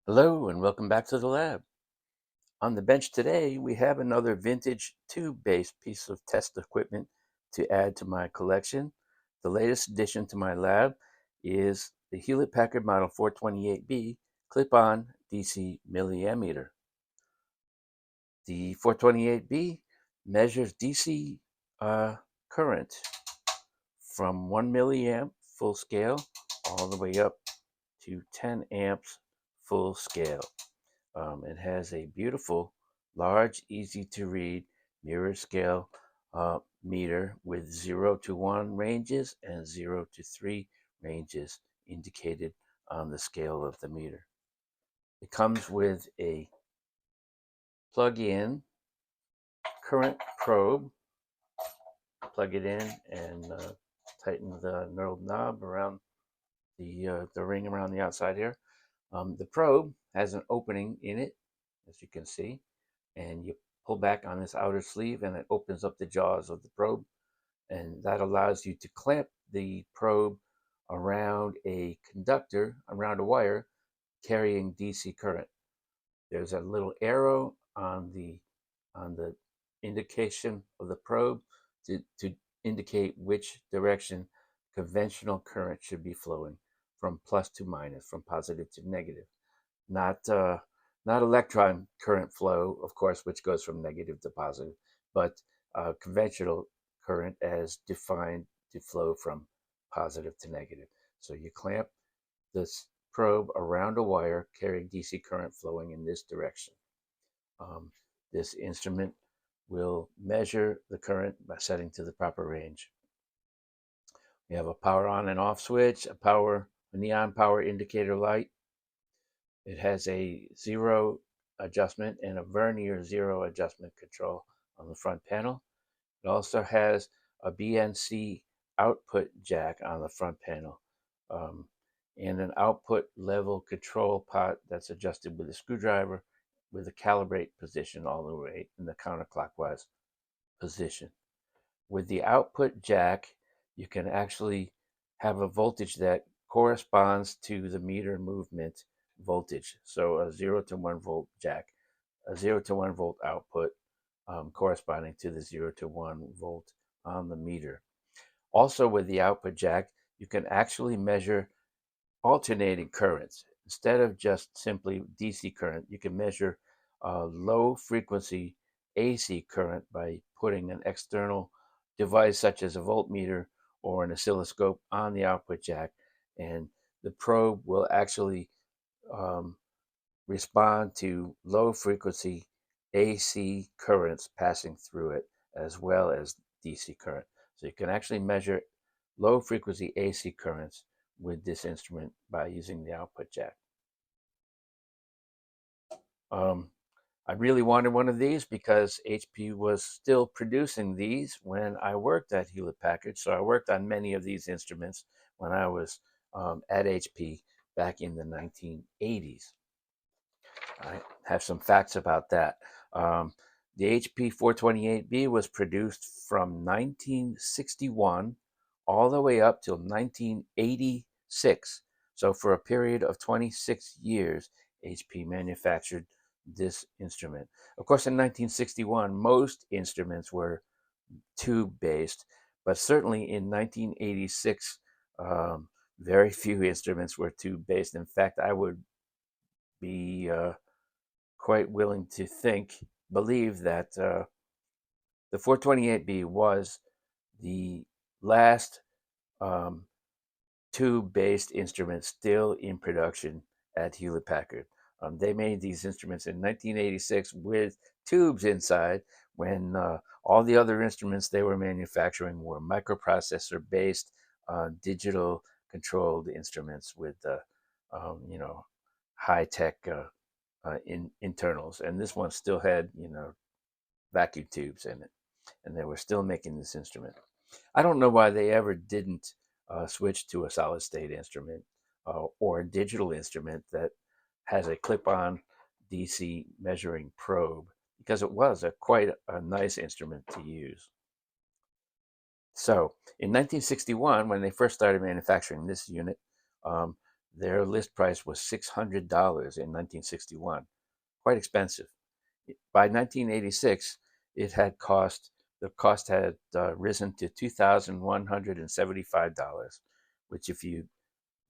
Hello and welcome back to the lab. On the bench today, we have another vintage tube-based piece of test equipment to add to my collection. The latest addition to my lab is the Hewlett-Packard Model 428B Clip On DC Milliammeter. The 428B measures DC current from 1 milliamp full scale all the way up to 10 amps full scale. It has a beautiful, large, easy to read mirror scale meter with 0 to 1 ranges and 0 to 3 ranges indicated on the scale of the meter. It comes with a plug-in current probe. Plug it in and tighten the knurled knob around the ring around the outside here. The probe has an opening in it, as you can see, and you pull back on this outer sleeve and it opens up the jaws of the probe, and that allows you to clamp the probe around a conductor, around a wire carrying DC current. There's a little arrow on the indication of the probe to indicate which direction conventional current should be flowing, from plus to minus, from positive to negative. Not electron current flow, of course, which goes from negative to positive, but conventional current as defined to flow from positive to negative. So you clamp this probe around a wire carrying DC current flowing in this direction. This instrument will measure the current by setting to the proper range. We have a power on and off switch, a neon power indicator light. It has a zero adjustment and a vernier zero adjustment control on the front panel. It also has a BNC output jack on the front panel, and an output level control pot that's adjusted with a screwdriver with a calibrate position all the way in the counterclockwise position. With the output jack, you can actually have a voltage that corresponds to the meter movement voltage. So a 0 to 1 volt jack, a 0 to 1 volt output corresponding to the 0 to 1 volt on the meter. Also with the output jack, you can actually measure alternating currents. Instead of just simply DC current, you can measure low frequency AC current by putting an external device such as a voltmeter or an oscilloscope on the output jack, and the probe will actually respond to low frequency AC currents passing through it as well as DC current. So you can actually measure low frequency AC currents with this instrument by using the output jack. I really wanted one of these because HP was still producing these when I worked at Hewlett-Packard. So I worked on many of these instruments when I was at HP back in the 1980s. I have some facts about that. The HP 428B was produced from 1961 all the way up till 1986. So for a period of 26 years, HP manufactured this instrument. Of course, in 1961, most instruments were tube-based, but certainly in 1986, very few instruments were tube-based. In fact, I would be quite willing to believe that the 428B was the last tube-based instrument still in production at Hewlett-Packard. They made these instruments in 1986 with tubes inside, when all the other instruments they were manufacturing were microprocessor-based, digital controlled instruments with high-tech internals. And this one still had vacuum tubes in it, and they were still making this instrument. I don't know why they ever didn't switch to a solid state instrument or a digital instrument that has a clip-on DC measuring probe, because it was quite a nice instrument to use. So in 1961, when they first started manufacturing this unit, their list price was $600 in 1961, quite expensive. By 1986, the cost had risen to $2,175, which, if you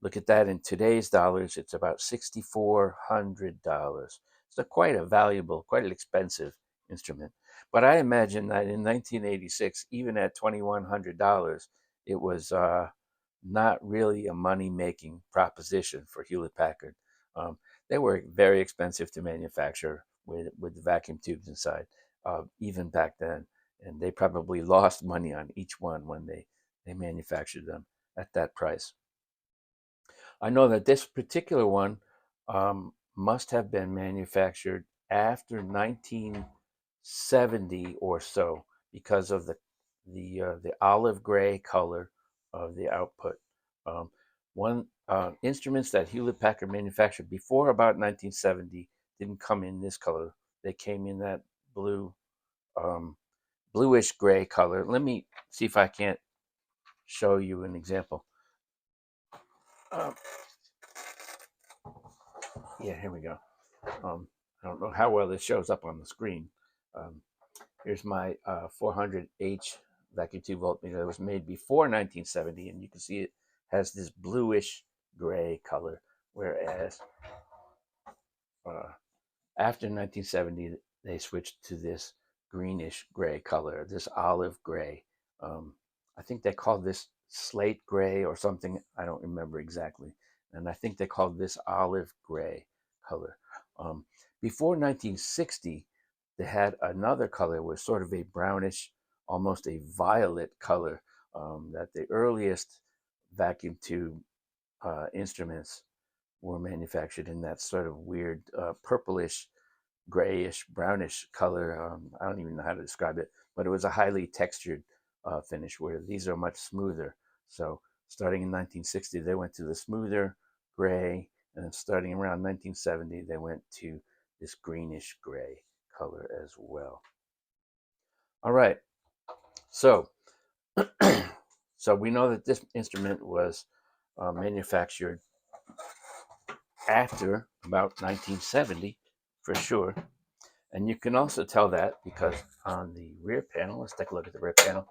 look at that in today's dollars, it's about $6,400. So quite a valuable, quite an expensive instrument. But I imagine that in 1986, even at $2,100, it was not really a money-making proposition for Hewlett Packard. Um, they were very expensive to manufacture with the vacuum tubes inside, even back then. And they probably lost money on each one when they manufactured them at that price. I know that this particular one must have been manufactured after 1970 or so because of the olive gray color of the output. One instruments that Hewlett Packard manufactured before about 1970 didn't come in this color. They came in that blue, bluish gray color. Let me see if I can't show you an example. Um, yeah, here we go. I don't know how well this shows up on the screen. Um, Here's my 400H vacuum tube voltmeter that was made before 1970, and you can see it has this bluish gray color, whereas uh, after 1970, they switched to this greenish gray color, this olive gray. I think they called this slate gray or something. I don't remember exactly. And I think they called this olive gray color. Um, Before 1960, they had another color was sort of a brownish, almost a violet color that the earliest vacuum tube instruments were manufactured in that sort of weird purplish, grayish, brownish color. I don't even know how to describe it, but it was a highly textured finish where these are much smoother. So starting in 1960, they went to the smoother gray, and then starting around 1970, they went to this greenish gray color as well. All right, so so we know that this instrument was manufactured after about 1970 for sure. And you can also tell that because on the rear panel, let's take a look at the rear panel.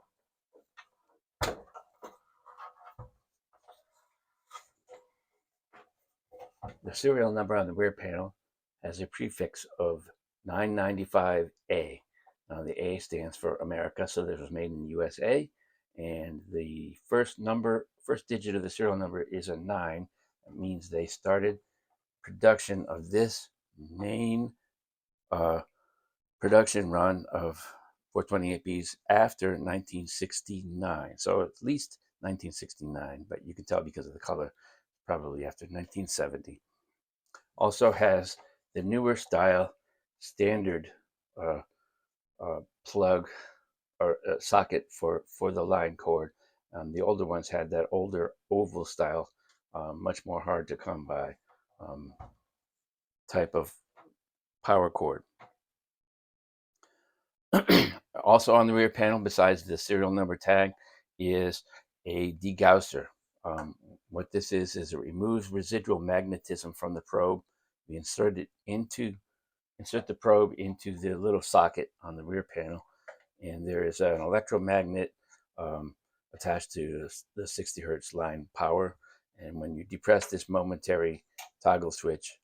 The serial number on the rear panel has a prefix of 995A. Now the A stands for America, so this was made in the USA. And the first digit of the serial number is a 9. That means they started production of this main uh, production run of 428Bs after 1969. So at least 1969, but you can tell because of the color, probably after 1970. Also has the newer style standard uh, plug or socket for the line cord. The older ones had that older oval style, much more hard to come by um, type of power cord. Also on the rear panel, besides the serial number tag, is a degausser. What this is it removes residual magnetism from the probe. We insert the probe into the little socket on the rear panel, and there is an electromagnet um, attached to the 60 hertz line power. And when you depress this momentary toggle switch,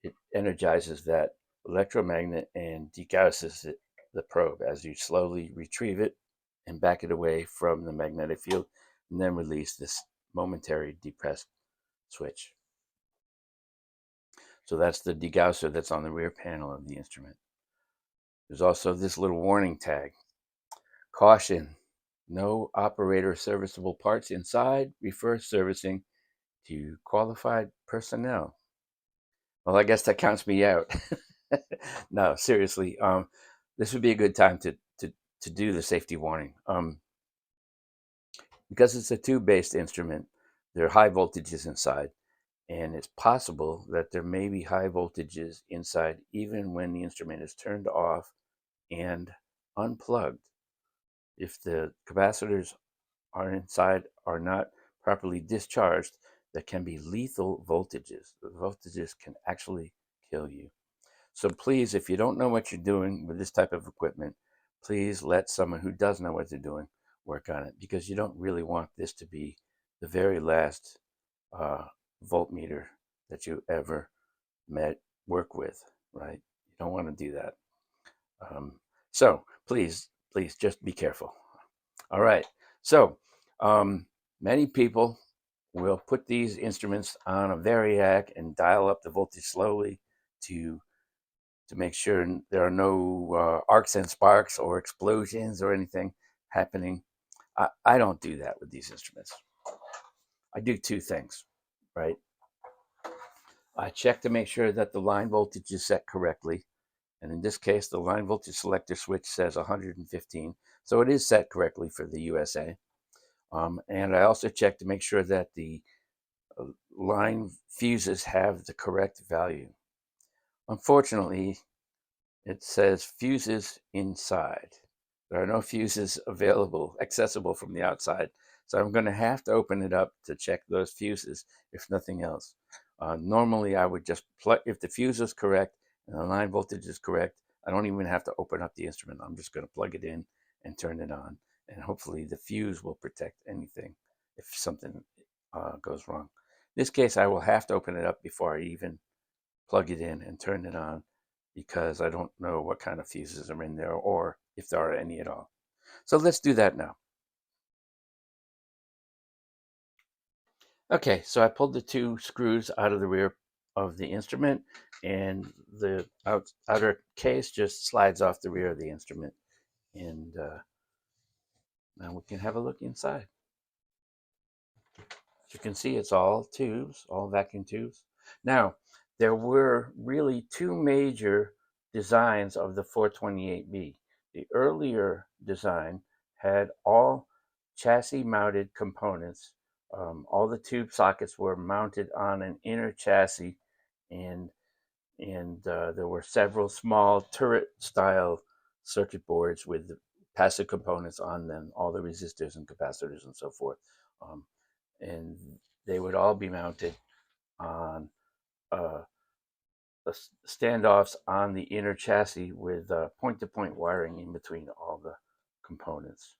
it energizes that electromagnet and degausses the probe as you slowly retrieve it and back it away from the magnetic field, and then release this momentary depressed switch. So that's the degausser that's on the rear panel of the instrument. There's also this little warning tag. Caution, no operator serviceable parts inside. Refer servicing to qualified personnel. Well, I guess that counts me out. No, seriously, this would be a good time to do the safety warning. Because it's a tube-based instrument, there are high voltages inside, and it's possible that there may be high voltages inside even when the instrument is turned off and unplugged. If the capacitors are inside are not properly discharged, that can be lethal voltages. The voltages can actually kill you. So please, if you don't know what you're doing with this type of equipment, please let someone who does know what they're doing work on it, because you don't really want this to be the very last voltmeter that you ever work with, right? You don't want to do that. So please just be careful. All right. So many people will put these instruments on a variac and dial up the voltage slowly to make sure there are no arcs and sparks or explosions or anything happening. I don't do that with these instruments. I do two things, right? I check to make sure that the line voltage is set correctly. And in this case, the line voltage selector switch says 115. So it is set correctly for the USA. And I also check to make sure that the line fuses have the correct value. Unfortunately, it says fuses inside. There are no fuses accessible from the outside. So I'm going to have to open it up to check those fuses, if nothing else. Normally, I would just plug, if the fuse is correct and the line voltage is correct, I don't even have to open up the instrument. I'm just going to plug it in and turn it on. And hopefully the fuse will protect anything if something goes wrong. In this case, I will have to open it up before I even plug it in and turn it on, because I don't know what kind of fuses are in there or if there are any at all. So let's do that now. Okay, so I pulled the two screws out of the rear of the instrument, and the outer case just slides off the rear of the instrument. And now we can have a look inside. As you can see, it's all tubes, all vacuum tubes. Now, there were really two major designs of the 428B. The earlier design had all chassis-mounted components. All the tube sockets were mounted on an inner chassis, and there were several small turret-style circuit boards with passive components on them, all the resistors and capacitors and so forth. And they would all be mounted on the standoffs on the inner chassis with point-to-point wiring in between all the components.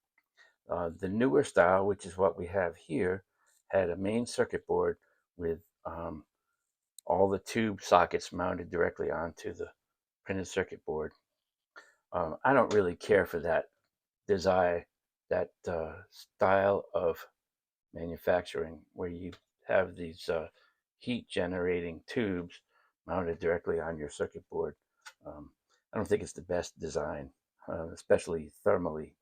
The newer style, which is what we have here, had a main circuit board with all the tube sockets mounted directly onto the printed circuit board. I don't really care for that design, that style of manufacturing where you have these heat generating tubes mounted directly on your circuit board. I don't think it's the best design, especially thermally.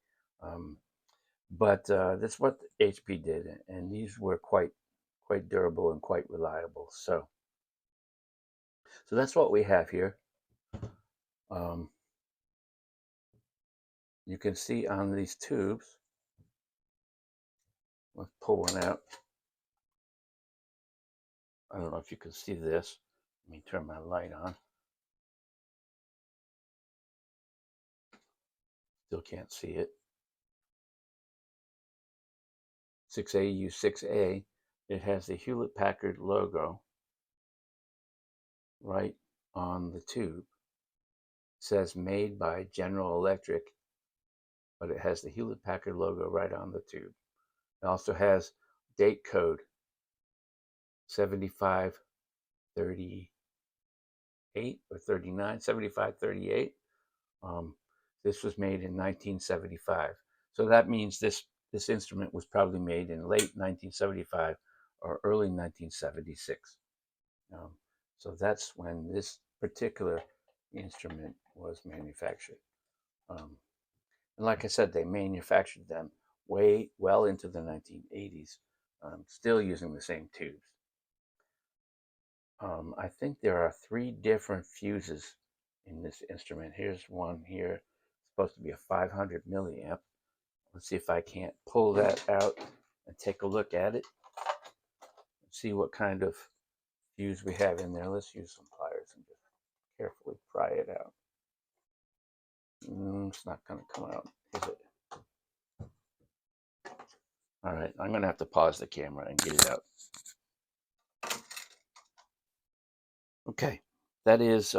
But that's what HP did, and these were quite durable and quite reliable. So that's what we have here. You can see on these tubes. Let's pull one out. I don't know if you can see this. Let me turn my light on. Still can't see it. 6AU6A. It has the Hewlett-Packard logo right on the tube. It says made by General Electric, but it has the Hewlett-Packard logo right on the tube. It also has date code 7538 or 39, 7538. This was made in 1975. So that means this instrument was probably made in late 1975 or early 1976. So that's when this particular instrument was manufactured. And like I said, they manufactured them well into the 1980s, still using the same tubes. I think there are 3 different fuses in this instrument. Here's one here, it's supposed to be a 500 milliamp. Let's see if I can't pull that out and take a look at it. See what kind of fuse we have in there. Let's use some pliers and just carefully pry it out. It's not going to come out, is it? All right, I'm going to have to pause the camera and get it out. Okay, that is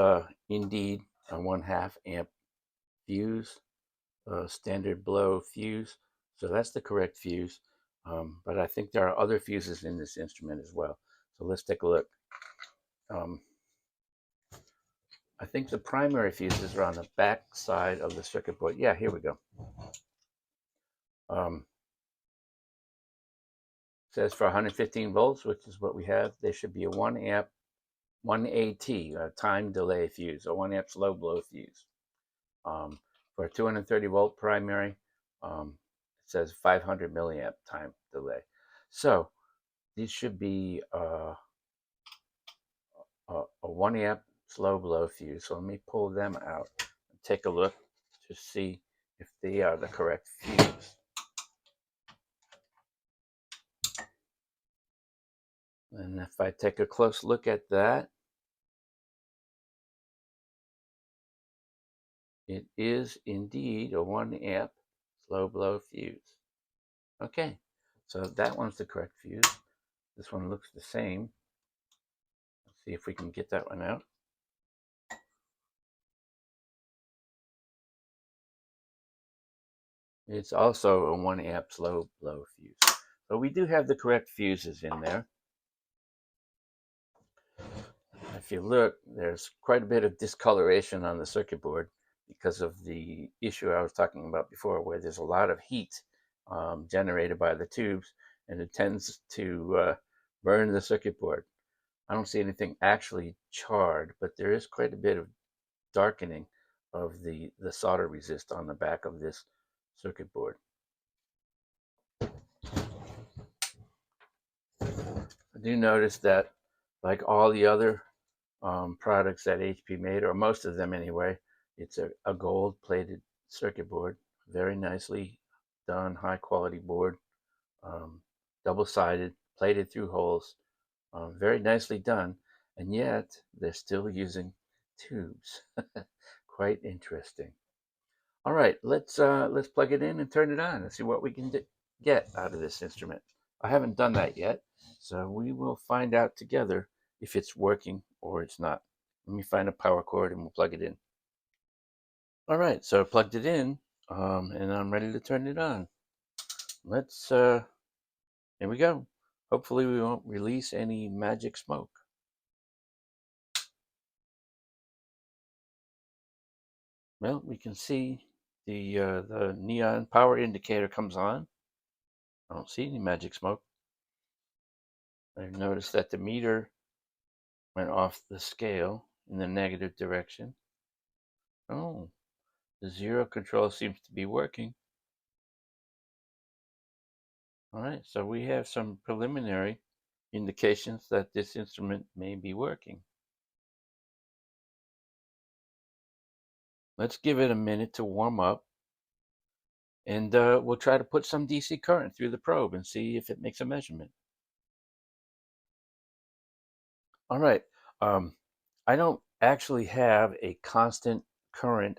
indeed a 1/2 amp fuse, standard blow fuse. So that's the correct fuse. But I think there are other fuses in this instrument as well. So let's take a look. Um, I think the primary fuses are on the back side of the circuit board. Yeah, here we go. Um, says for 115 volts, which is what we have, there should be a 1 amp, 1 AT, a time delay fuse, a 1 amp slow blow fuse. For a 230 volt primary, it says 500 milliamp time delay. So these should be a 1 amp slow blow fuse. So let me pull them out and take a look to see if they are the correct fuse. And if I take a close look at that, it is indeed a 1 amp slow blow fuse. Okay, so that one's the correct fuse. This one looks the same. Let's see if we can get that one out. It's also a 1 amp slow blow fuse. So we do have the correct fuses in there. If you look, there's quite a bit of discoloration on the circuit board because of the issue I was talking about before, where there's a lot of heat generated by the tubes, and it tends to burn the circuit board. I don't see anything actually charred, but there is quite a bit of darkening of the solder resist on the back of this circuit board. I do notice that, like all the other products that HP made, or most of them anyway, it's a gold plated circuit board, very nicely done, high quality board, um, double sided, plated through holes, very nicely done, and yet they're still using tubes. Quite interesting. All right, let's plug it in and turn it on and see what we can get out of this instrument. I haven't done that yet, so we will find out together if it's working or it's not. Let me find a power cord and we'll plug it in. All right, so I plugged it in, and I'm ready to turn it on. Let's, here we go. Hopefully we won't release any magic smoke. Well, we can see the neon power indicator comes on. I don't see any magic smoke. I've noticed that the meter went off the scale in the negative direction. Oh, the zero control seems to be working. All right, so we have some preliminary indications that this instrument may be working. Let's give it a minute to warm up, and we'll try to put some DC current through the probe and see if it makes a measurement. All right, I don't actually have a constant current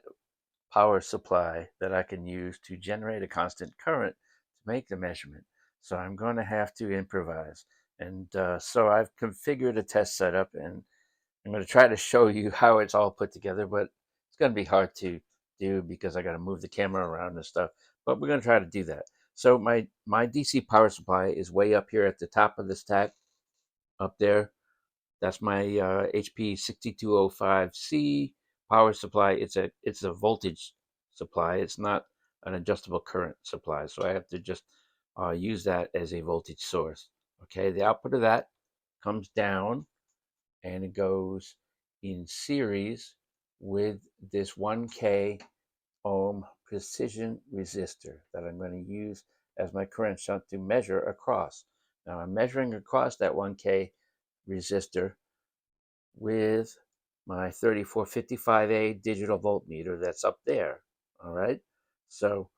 power supply that I can use to generate a constant current to make the measurement. So I'm going to have to improvise. And so I've configured a test setup, and I'm going to try to show you how it's all put together, but it's going to be hard to do because I got to move the camera around and stuff. But we're going to try to do that. So my DC power supply is way up here at the top of the stack, up there. That's my HP 6205C power supply. It's a voltage supply. It's not an adjustable current supply, so I have to just use that as a voltage source. Okay, the output of that comes down, and it goes in series with this 1K ohm precision resistor that I'm going to use as my current shunt to measure across. Now I'm measuring across that 1K resistor with my 3455A digital voltmeter that's up there. All right. So,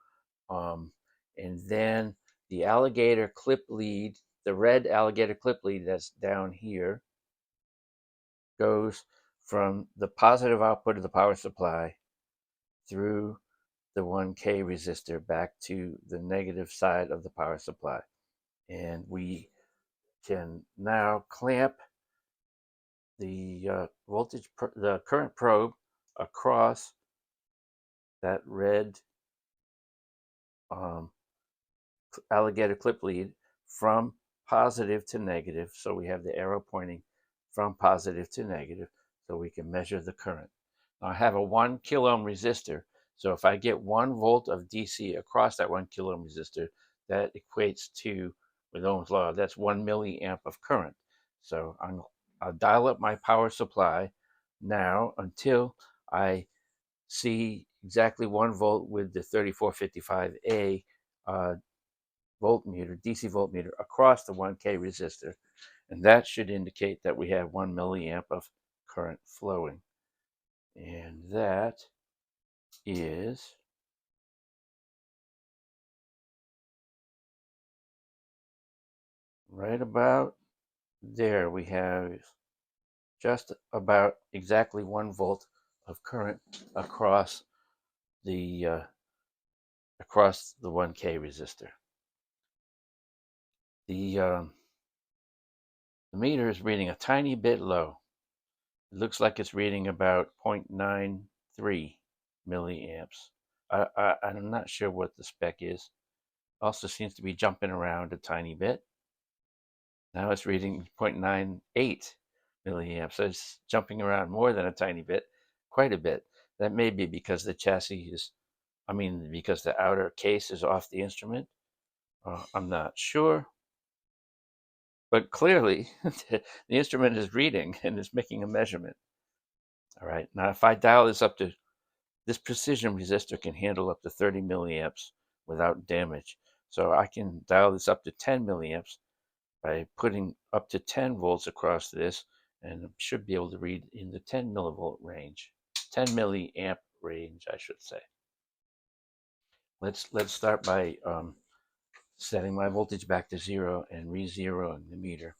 and then the alligator clip lead, the red alligator clip lead that's down here, goes from the positive output of the power supply through the 1K resistor back to the negative side of the power supply. And we can now clamp the the current probe across that red um, alligator clip lead from positive to negative. So we have the arrow pointing from positive to negative so we can measure the current. Now I have a 1 kilo ohm resistor. So if I get 1 volt of DC across that 1 kilo ohm resistor, that equates to, with Ohm's law, that's 1 milliamp of current. So I'll dial up my power supply now until I see exactly 1 volt with the 3455A voltmeter, DC voltmeter, across the 1K resistor. And that should indicate that we have 1 milliamp of current flowing. And that is right about there. We have just about exactly 1 volt of current across the 1K resistor. The meter is reading a tiny bit low. It looks like it's reading about 0.93 milliamps. I'm not sure what the spec is. Also seems to be jumping around a tiny bit. Now it's reading 0.98 milliamps. So it's jumping around more than a tiny bit, quite a bit. That may be because the chassis is, because the outer case is off the instrument. I'm not sure. But clearly, the instrument is reading and is making a measurement. All right, now if I dial this up to, this precision resistor can handle up to 30 milliamps without damage. So I can dial this up to 10 milliamps by putting up to 10 volts across this, and should be able to read in the 10 millivolt range, 10 milliamp range, I should say. Let's start by setting my voltage back to 0 and re-zeroing the meter.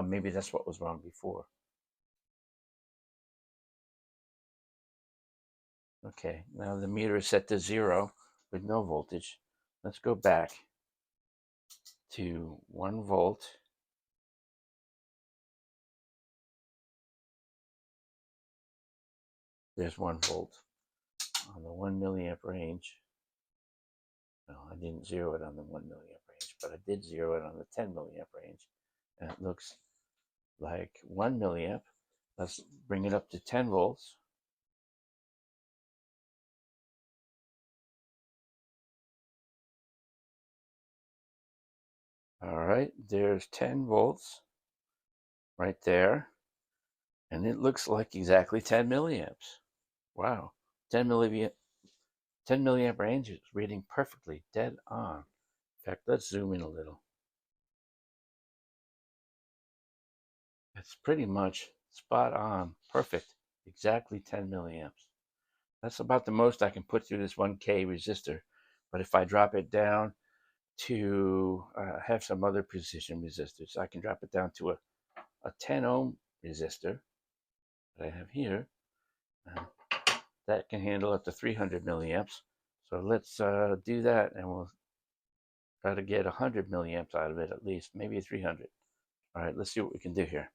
Maybe that's what was wrong before. Okay, now the meter is set to 0 with no voltage. Let's go back to 1 volt. There's 1 volt on the 1 milliamp range. No, I didn't zero it on the 1 milliamp range, but I did zero it on the 10 milliamp range. And it looks like 1 milliamp. Let's bring it up to 10 volts. All right, there's 10 volts right there. And it looks like exactly 10 milliamps. Wow, 10 milliamp range is reading perfectly, dead on. In fact, let's zoom in a little. It's pretty much spot on, perfect, exactly 10 milliamps. That's about the most I can put through this 1K resistor. But if I drop it down to have some other precision resistors, I can drop it down to a 10 ohm resistor that I have here. That can handle up to 300 milliamps. So let's do that, and we'll try to get 100 milliamps out of it at least, maybe 300. All right, let's see what we can do here.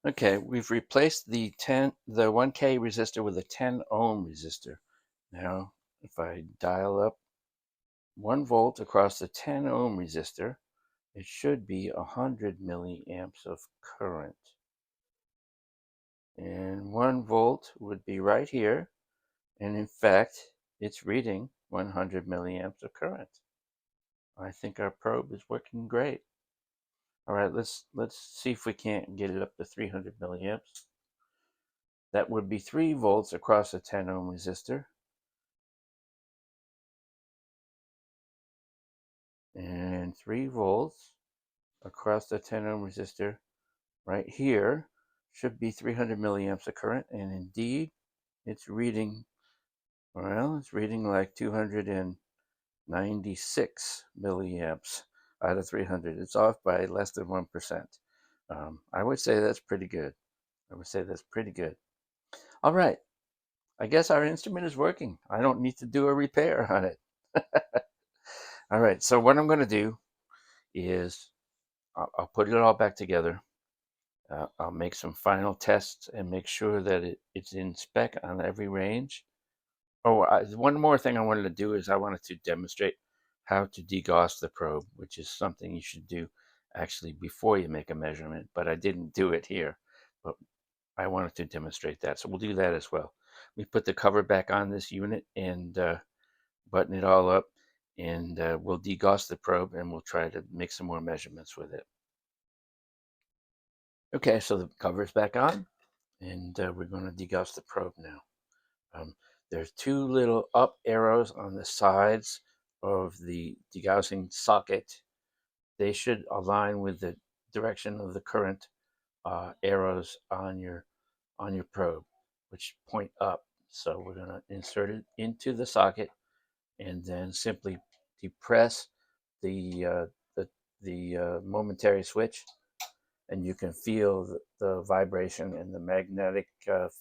Okay, we've replaced the 1K resistor with a 10 ohm resistor. Now, if I dial up 1 volt across the 10 ohm resistor, it should be 100 milliamps of current. And 1 volt would be right here. And in fact, it's reading 100 milliamps of current. I think our probe is working great. All right, let's see if we can't get it up to 300 milliamps. That would be 3 volts across a 10 ohm resistor. And 3 volts across the 10 ohm resistor right here should be 300 milliamps of current. And indeed, it's reading, well, it's reading like 296 milliamps out of 300. It's off by less than 1%. I would say that's pretty good. All right. I guess our instrument is working. I don't need to do a repair on it. All right. So what I'm going to do, is I'll put it all back together. I'll make some final tests and make sure that it's in spec on every range. Oh, one more thing I wanted to do is I wanted to demonstrate how to degauss the probe, which is something you should do actually before you make a measurement, but I didn't do it here. But I wanted to demonstrate that, so we'll do that as well. We put the cover back on this unit and button it all up, and we'll degauss the probe and we'll try to make some more measurements with it. Okay, so the cover's back on, and we're going to degauss the probe now. There's two little up arrows on the sides of the degaussing socket. They should align with the direction of the current arrows on your probe, which point up. So we're going to insert it into the socket and then simply depress the momentary switch, and you can feel the vibration and the magnetic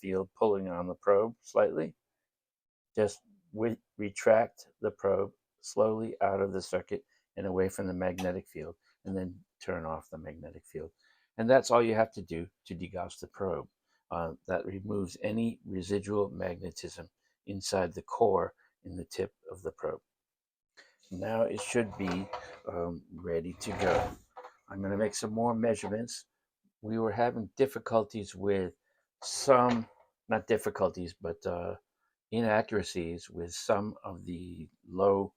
field pulling on the probe slightly. Just retract the probe slowly out of the circuit and away from the magnetic field, and then turn off the magnetic field. And that's all you have to do to degauss the probe. That removes any residual magnetism inside the core in the tip of the probe. Now it should be ready to go. I'm going to make some more measurements. We were having difficulties with some, not difficulties, but inaccuracies with some of the low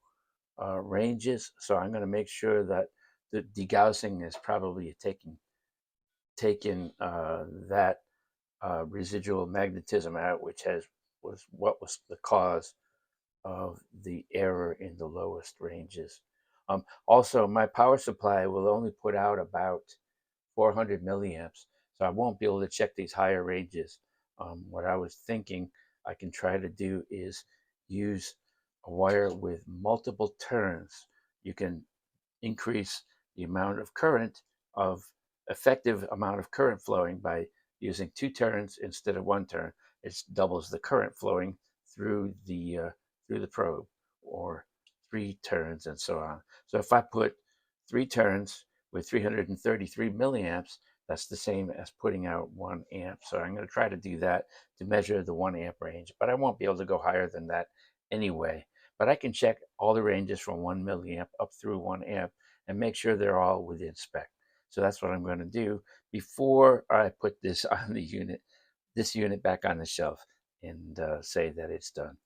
ranges. So I'm going to make sure that the degaussing is probably taking that residual magnetism out, which was what was the cause of the error in the lowest ranges. Also, my power supply will only put out about 400 milliamps, so I won't be able to check these higher ranges. What I was thinking I can try to do is use a wire with multiple turns. You can increase the amount of current, of effective amount of current flowing by using 2 turns instead of 1 turn. It doubles the current flowing through the probe, or 3 turns and so on. So if I put 3 turns with 333 milliamps, that's the same as putting out 1 amp. So I'm going to try to do that to measure the 1 amp range, but I won't be able to go higher than that anyway. But I can check all the ranges from 1 milliamp up through 1 amp and make sure they're all within spec. So that's what I'm going to do before I put this on the unit, this unit back on the shelf, and say that it's done.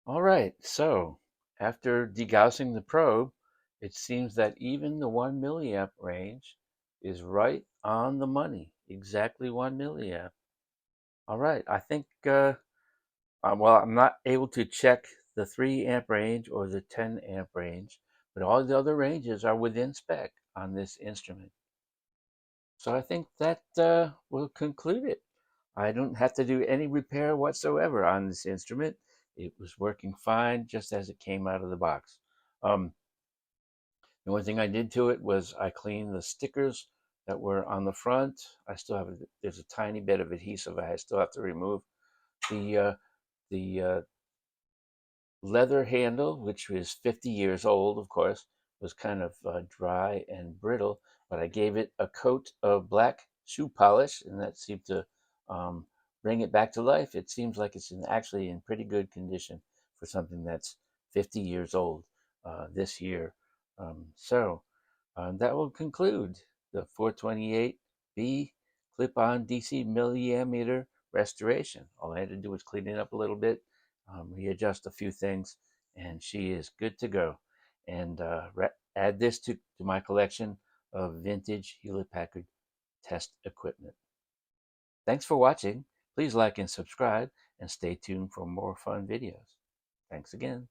All right, so after degaussing the probe, it seems that even the 1 milliamp range is right on the money, exactly 1 milliamp. All right, I think, well, I'm not able to check the 3 amp range or the 10 amp range, but all the other ranges are within spec on this instrument. So I think that will conclude it. I don't have to do any repair whatsoever on this instrument. It was working fine just as it came out of the box. The only thing I did to it was I cleaned the stickers that were on the front. I still have, there's a tiny bit of adhesive I still have to remove. The leather handle, which was 50 years old, of course, was kind of dry and brittle, but I gave it a coat of black shoe polish, and that seemed to bring it back to life. It seems like it's actually in pretty good condition for something that's 50 years old this year. So that will conclude the 428B Clip On DC Milliammeter restoration. All I had to do was clean it up a little bit, readjust a few things, and she is good to go. And add this to my collection of vintage Hewlett-Packard test equipment. Thanks for watching. Please like and subscribe, and stay tuned for more fun videos. Thanks again.